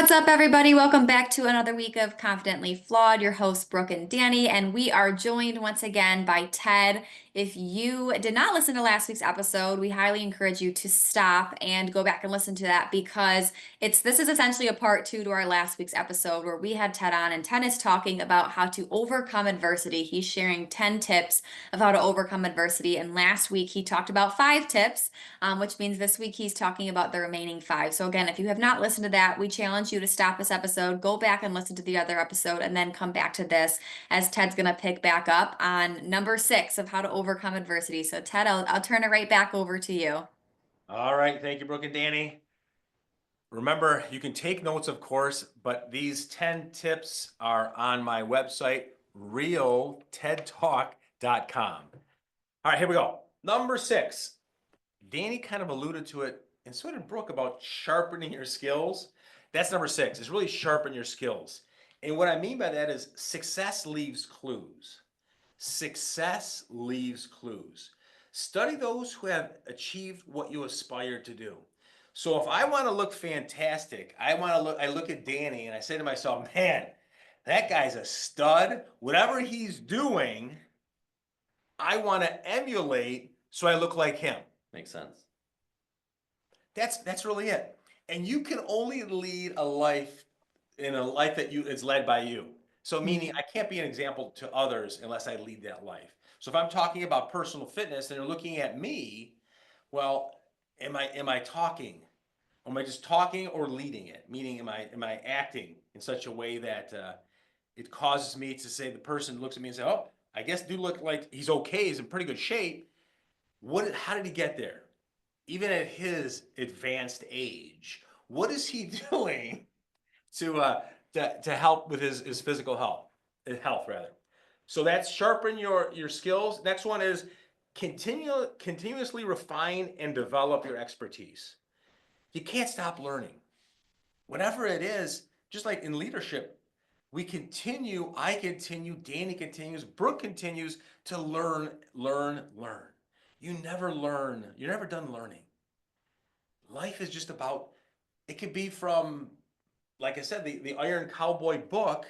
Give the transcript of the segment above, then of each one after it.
What's up, everybody? Welcome back to another week of Confidently Flawed. Your hosts, Brooke and Danny, and we are joined once again by Ted. If you did not listen to last week's episode, we highly encourage you to stop and go back and listen to that because this is essentially a part two to our last week's episode where we had Ted on, and Ted is talking about how to overcome adversity. He's sharing 10 tips of how to overcome adversity, and last week he talked about 5 tips, which means this week he's talking about the remaining 5. So again, if you have not listened to that, we challenge you to stop this episode, go back and listen to the other episode, and then come back to this as Ted's going to pick back up on number 6 of how to overcome adversity. So Ted, I'll turn it right back over to you. All right. Thank you, Brooke and Danny. Remember, you can take notes, of course, but these 10 tips are on my website, realtedtalk.com. All right, here we go. Number 6. Danny kind of alluded to it, and so did Brooke, about sharpening your skills. That's number 6, is really sharpen your skills. And what I mean by that is success leaves clues. Success leaves clues. Study those who have achieved what you aspire to do. So if I want to look fantastic, I look at Danny and I say to myself, man, that guy's a stud. Whatever he's doing, I want to emulate so I look like him. Makes sense. That's really it. And you can only lead a life that is led by you. So meaning I can't be an example to others unless I lead that life. So if I'm talking about personal fitness and they're looking at me, well, am I talking? Am I just talking or leading it? Meaning, am I acting in such a way that it causes me to say, the person looks at me and say, oh, I guess dude look like he's okay, he's in pretty good shape. How did he get there? Even at his advanced age, what is he doing to help with his physical health rather? So that's sharpen your skills. Next one is continuously refine and develop your expertise. You can't stop learning. Whatever it is, just like in leadership, I continue, Danny continues, Brooke continues to learn. You never learn. You're never done learning. Life is just about, it could be from, like I said, the Iron Cowboy book.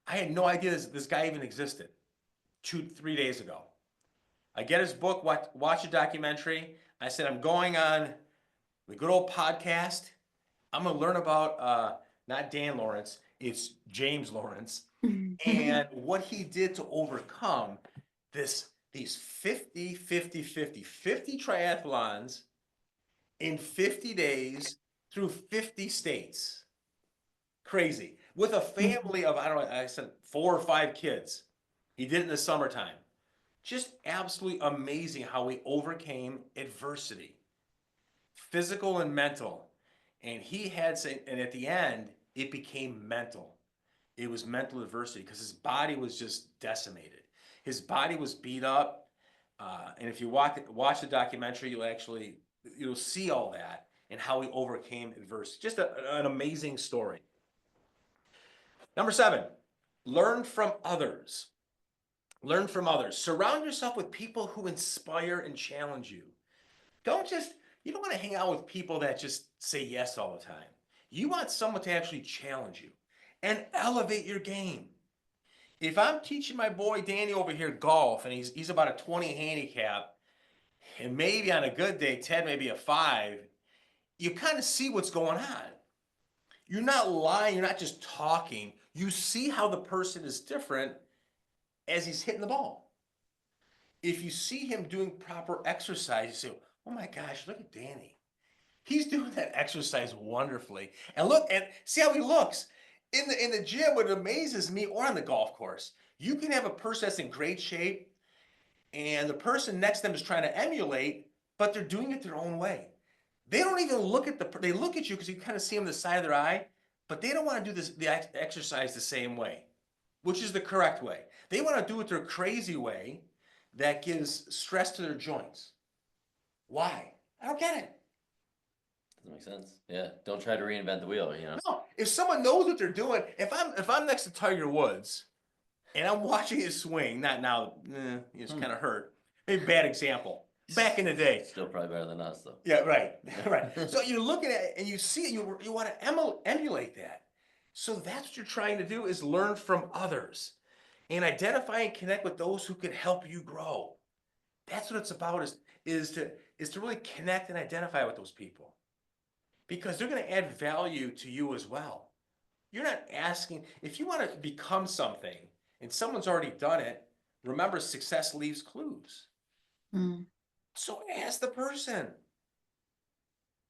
I had no idea this guy even existed 3 days ago. I get his book, watch a documentary. I said, I'm going on the good old podcast. I'm going to learn about, not Dan Lawrence, it's James Lawrence, and what he did to overcome these 50 triathlons in 50 days through 50 states. Crazy. With a family of, I don't know, I said 4 or 5 kids. He did it in the summertime. Just absolutely amazing how he overcame adversity, physical and mental. And and at the end, it became mental. It was mental adversity because his body was just decimated. His body was beat up. And if you watch the documentary, you'll see all that and how he overcame adversity. Just an amazing story. Number 7, learn from others. Learn from others. Surround yourself with people who inspire and challenge you. You don't want to hang out with people that just say yes all the time. You want someone to actually challenge you and elevate your game. If I'm teaching my boy Danny over here golf and he's about a 20 handicap, and maybe on a good day, Ted may be a 5, you kind of see what's going on. You're not lying, you're not just talking. You see how the person is different as he's hitting the ball. If you see him doing proper exercise, you say, oh my gosh, look at Danny. He's doing that exercise wonderfully. And look, and see how he looks. In the gym, what amazes me, or on the golf course, you can have a person that's in great shape, and the person next to them is trying to emulate, but they're doing it their own way. They don't even they look at you because you kind of see them the side of their eye, but they don't want to do the exercise the same way, which is the correct way. They want to do it their crazy way that gives stress to their joints. Why? I don't get it. Doesn't make sense. Yeah, don't try to reinvent the wheel, No, if someone knows what they're doing, if I'm next to Tiger Woods and I'm watching his swing, not now, he's kind of hurt. Maybe bad example. back in the day. Still probably better than us, though. Yeah, right, right. So you're looking at it and you see it, you want to emulate that. So that's what you're trying to do, is learn from others and identify and connect with those who can help you grow. That's what it's about, is to really connect and identify with those people, because they're going to add value to you as well. You're not asking, if you want to become something and someone's already done it, remember, success leaves clues. Mm. So ask the person,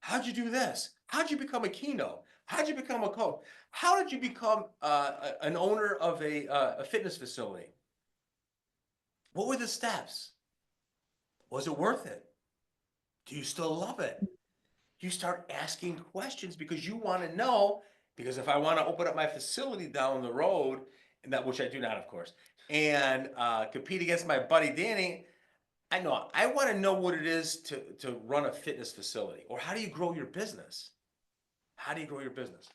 how'd you do this? How'd you become a keynote? How'd you become a coach? How did you become an owner of a fitness facility? What were the steps? Was it worth it? Do you still love it? You start asking questions because you want to know. Because if I want to open up my facility down the road, and that, which I do not, of course, and compete against my buddy Danny, I know I want to know what it is to run a fitness facility. Or how do you grow your business? How do you grow your business?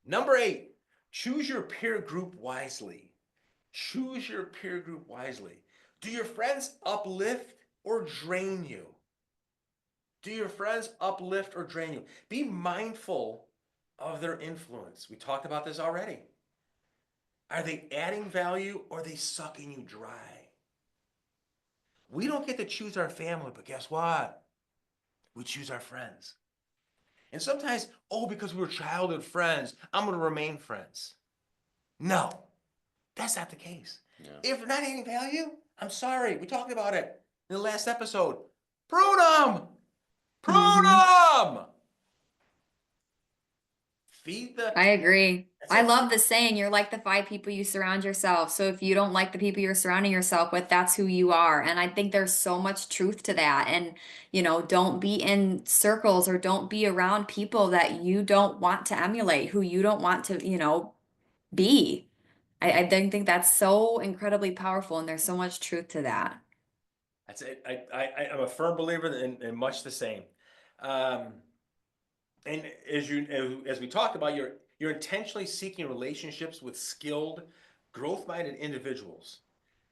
Number 8, choose your peer group wisely. Choose your peer group wisely. Do your friends uplift or drain you? Do your friends uplift or drain you? Be mindful of their influence. We talked about this already. Are they adding value or are they sucking you dry? We don't get to choose our family, but guess what? We choose our friends. And sometimes, because we were childhood friends, I'm going to remain friends. No, that's not the case. Yeah. If they're not adding value, I'm sorry. We talked about it in the last episode. Prune them! Prune them! Feed the. I agree. That's I it. love the saying, you're like the 5 people you surround yourself. So if you don't like the people you're surrounding yourself with, that's who you are. And I think there's so much truth to that. And, don't be in circles or don't be around people that you don't want to emulate, who you don't want to, be. I think that's so incredibly powerful, and there's so much truth to that. That's it. I'm a firm believer in much the same. Um, and as we talked about, you're intentionally seeking relationships with skilled, growth-minded individuals.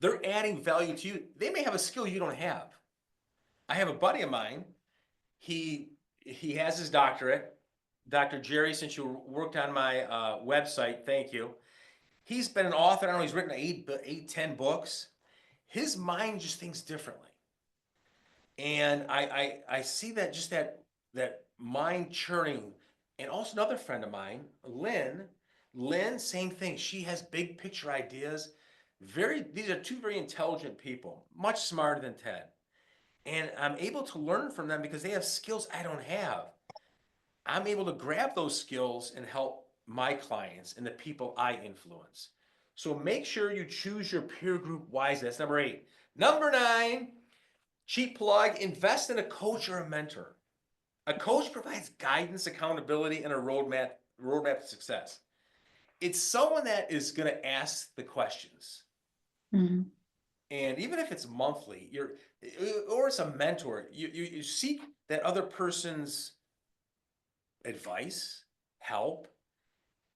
They're adding value to you. They may have a skill you don't have. I have a buddy of mine. He has his doctorate. Dr. Jerry, since you worked on my website, thank you. He's been an author. I don't know, he's written 10 books. His mind just thinks differently. And I see that, just that mind churning. And also another friend of mine, Lynn, same thing. She has big picture ideas. These are two very intelligent people, much smarter than Ted. And I'm able to learn from them because they have skills I don't have. I'm able to grab those skills and help my clients and the people I influence. So make sure you choose your peer group wisely. That's number 8. Number 9, cheap plug, invest in a coach or a mentor. A coach provides guidance, accountability, and a roadmap to success. It's someone that is going to ask the questions. Mhm. And even if it's monthly, or it's a mentor, you seek that other person's advice, help,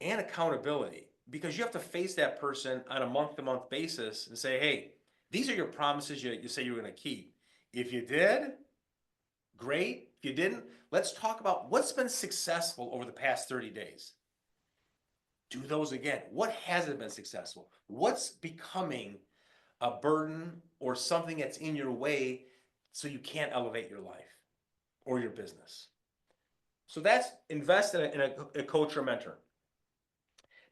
and accountability, because you have to face that person on a month-to-month basis and say, hey, these are your promises you say you're going to keep. If you did, great. If you didn't, let's talk about what's been successful over the past 30 days. Do those again. What hasn't been successful? What's becoming a burden or something that's in your way so you can't elevate your life or your business? So that's invest in a coach or mentor.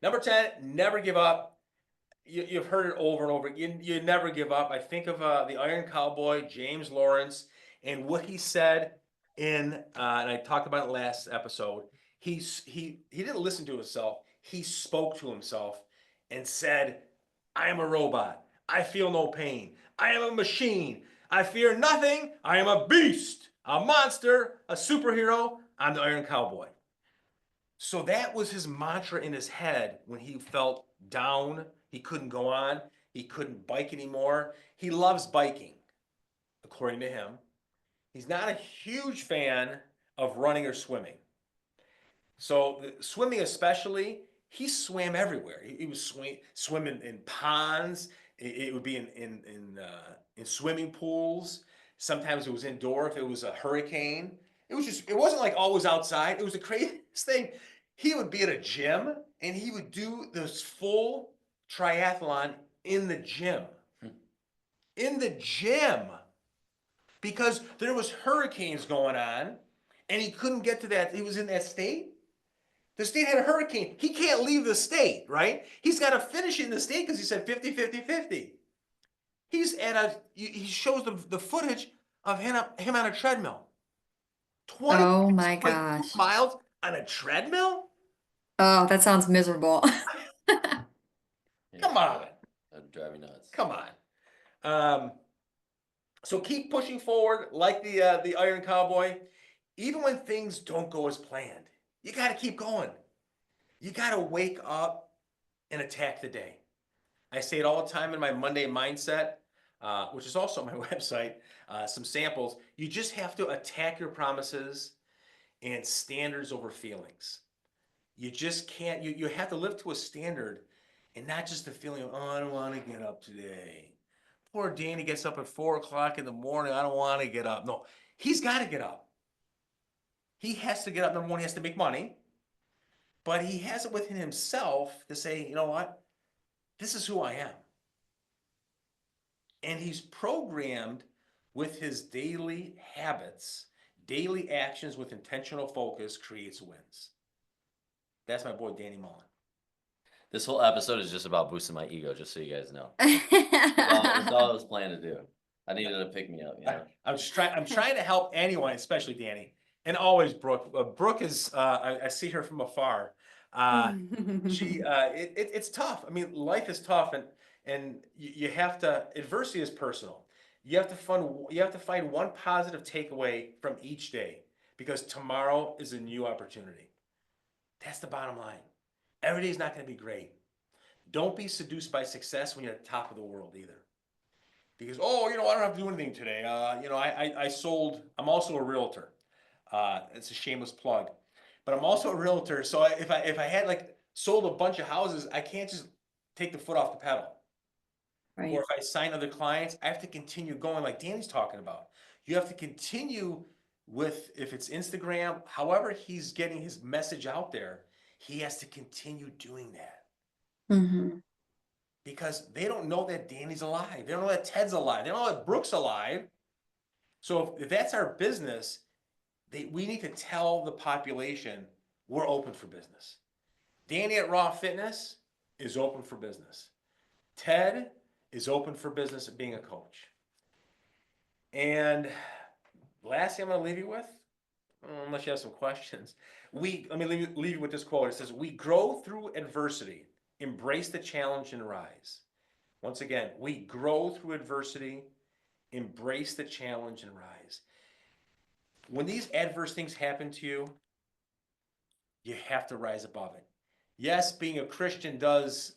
Number 10, never give up. You've heard it over and over. You never give up. I think of the Iron Cowboy, James Lawrence, and what he said and I talked about it last episode. He didn't listen to himself. He spoke to himself and said, I am a robot. I feel no pain. I am a machine. I fear nothing. I am a beast, a monster, a superhero. I'm the Iron Cowboy. So that was his mantra in his head when he felt down. He couldn't go on. He couldn't bike anymore. He loves biking, according to him. He's not a huge fan of running or swimming. So swimming especially, he swam everywhere. He was swimming in ponds. It would be in swimming pools. Sometimes it was indoor if it was a hurricane. It wasn't like always outside. It was the craziest thing. He would be at a gym and he would do this full triathlon in the gym. In the gym. Because there was hurricanes going on and he couldn't get to that. He was in that state. The state had a hurricane. He can't leave the state, right? He's got to finish it in the state because he said 50, 50, 50. He shows the footage of him on a treadmill. Oh my 26.2 gosh. miles on a treadmill? Oh, that sounds miserable. Yeah, Come on. that'd drive me nuts. Come on. So keep pushing forward like the Iron Cowboy. Even when things don't go as planned, you got to keep going. You got to wake up and attack the day. I say it all the time in my Monday mindset, which is also on my website, some samples. You just have to attack your promises and standards over feelings. You just can't, you have to live to a standard and not just the feeling of, oh, I don't want to get up today. Poor Danny gets up at 4 o'clock in the morning. I don't want to get up. No, he's got to get up. He has to get up. Number one, he has to make money, but he has it within himself to say, you know what? This is who I am. And he's programmed with his daily habits, daily actions with intentional focus creates wins. That's my boy, Danny Mullen. This whole episode is just about boosting my ego, just so you guys know. That's all I was planning to do. I needed to pick me up, you know. I'm trying to help anyone, especially Danny, and always Brooke. Brooke is, I see her from afar. It's tough. I mean, life is tough, and you have to. Adversity is personal. You have to find one positive takeaway from each day because tomorrow is a new opportunity. That's the bottom line. Every day is not going to be great. Don't be seduced by success when you're at the top of the world either. Because, oh, I don't have to do anything today. I sold, I'm also a realtor. It's a shameless plug. But I'm also a realtor. So if I had like sold a bunch of houses, I can't just take the foot off the pedal. Right. Or if I sign other clients, I have to continue going like Danny's talking about. You have to continue with, if it's Instagram, however he's getting his message out there, he has to continue doing that. Mm-hmm. Because they don't know that Danny's alive. They don't know that Ted's alive. They don't know that Brooke's alive. So if that's our business, we need to tell the population we're open for business. Danny at Raw Fitness is open for business. Ted is open for business at being a coach. And last thing I'm going to leave you with, unless you have some questions, let me leave you with this quote. It says, "We grow through adversity. Embrace the challenge and rise." Once again, we grow through adversity, embrace the challenge and rise. When these adverse things happen to you, you have to rise above it. Yes, being a Christian does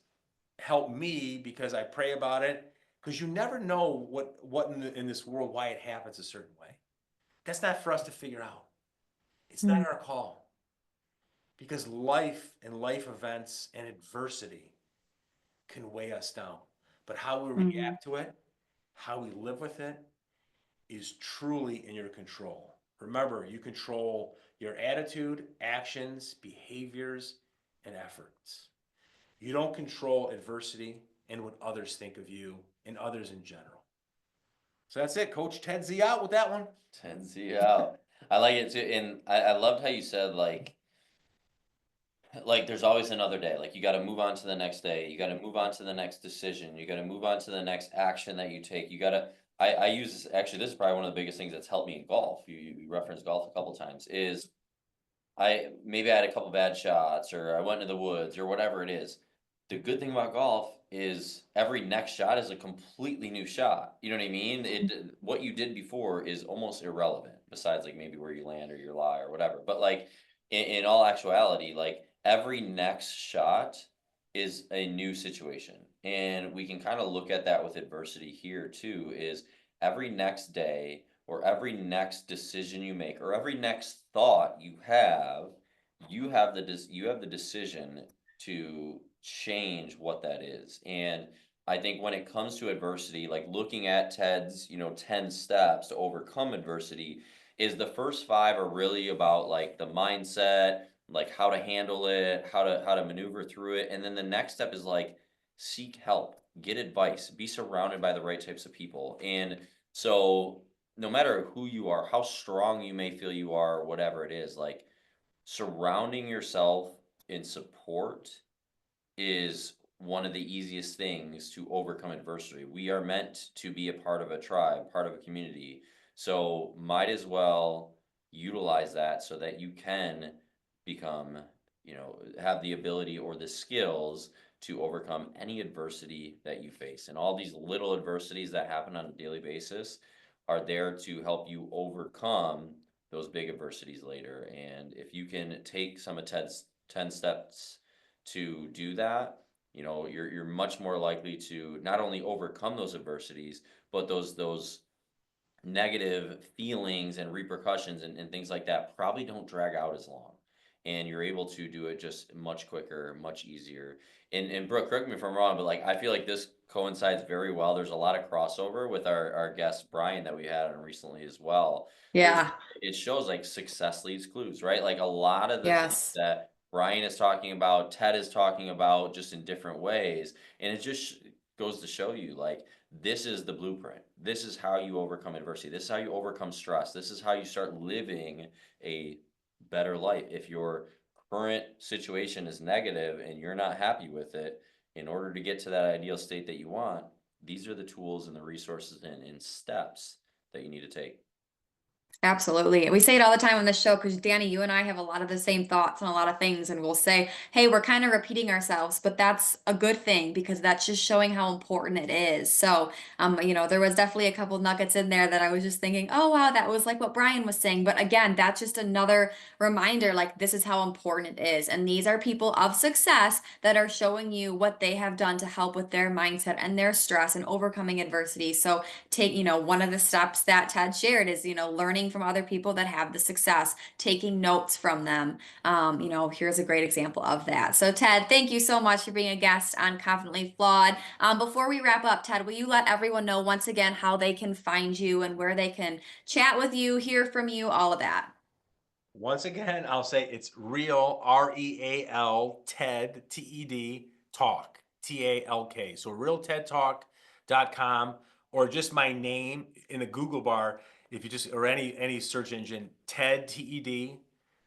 help me because I pray about it, because you never know what in this world, why it happens a certain way. That's not for us to figure out. It's not our call. Because life and life events and adversity can weigh us down. But how we react to it, how we live with it, is truly in your control. Remember, you control your attitude, actions, behaviors, and efforts. You don't control adversity and what others think of you and others in general. So that's it, Coach Ted Z out with that one. 10Z out. I like it too, and I loved how you said like there's always another day. Like you got to move on to the next day. You got to move on to the next decision. You got to move on to the next action that you take. You got to. I use this, actually. This is probably one of the biggest things that's helped me in golf. You referenced golf a couple times. Is maybe I had a couple bad shots or I went into the woods or whatever it is. The good thing about golf is every next shot is a completely new shot. You know what I mean? What you did before is almost irrelevant, besides like maybe where you land or your lie or whatever. But like in all actuality, like every next shot is a new situation. And we can kind of look at that with adversity here too, is every next day or every next decision you make or every next thought you have the decision to change what that is. And I think when it comes to adversity, like looking at Ted's, 10 steps to overcome adversity, is the first five are really about like the mindset, like how to handle it, how to maneuver through it. And then the next step is like seek help, get advice, be surrounded by the right types of people. And so no matter who you are, how strong you may feel you are, or whatever it is, like surrounding yourself in support is one of the easiest things to overcome adversity. We are meant to be a part of a tribe, part of a community. So might as well utilize that so that you can become, have the ability or the skills to overcome any adversity that you face. And all these little adversities that happen on a daily basis are there to help you overcome those big adversities later. And if you can take some of Ted's 10 steps to do that, you're much more likely to not only overcome those adversities, but those negative feelings and repercussions and things like that probably don't drag out as long. And you're able to do it just much quicker, much easier. And Brooke, correct me if I'm wrong, but like I feel like this coincides very well. There's a lot of crossover with our guest Brian that we had on recently as well. Is Yeah. it shows like success leaves clues, right? Like a lot of the things Yes. that Brian is talking about, Ted is talking about just in different ways. And it just goes to show you like this is the blueprint. This is how you overcome adversity. This is how you overcome stress. This is how you start living a better life. If your current situation is negative and you're not happy with it, in order to get to that ideal state that you want, these are the tools and the resources and steps that you need to take. Absolutely. We say it all the time on this show because Danny, you and I have a lot of the same thoughts on a lot of things, and we'll say, hey, we're kind of repeating ourselves, but that's a good thing because that's just showing how important it is. So, there was definitely a couple nuggets in there that I was just thinking, oh, wow, that was like what Brian was saying. But again, that's just another reminder, like, this is how important it is. And these are people of success that are showing you what they have done to help with their mindset and their stress and overcoming adversity. So, one of the steps that Ted shared is, learning from other people that have the success, taking notes from them. Here's a great example of that. So, Ted, thank you so much for being a guest on Confidently Flawed. Before we wrap up, Ted, will you let everyone know once again how they can find you and where they can chat with you, hear from you, all of that? Once again, I'll say it's real, REAL, TED, TED, talk, TALK. So realtedtalk.com, or just my name in the Google bar. If you just, or any search engine, TED, TED,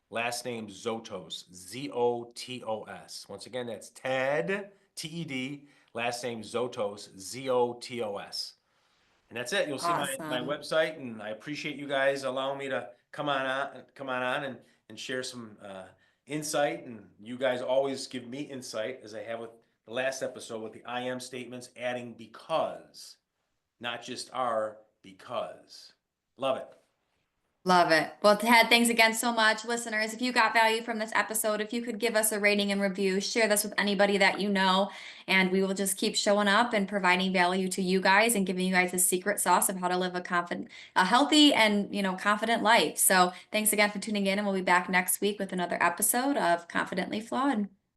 last name Zotos, ZOTOS. Once again, that's TED, TED, last name Zotos, ZOTOS. And that's it. You'll see my Awesome. website, and I appreciate you guys allowing me to come on and share some insight. And you guys always give me insight, as I have with the last episode with the I am statements, adding because, not just are, because. Love it. Love it. Well, Ted, thanks again so much. Listeners, if you got value from this episode, if you could give us a rating and review, share this with anybody that you know, and we will just keep showing up and providing value to you guys and giving you guys the secret sauce of how to live a healthy and, confident life. So thanks again for tuning in, and we'll be back next week with another episode of Confidently Flawed.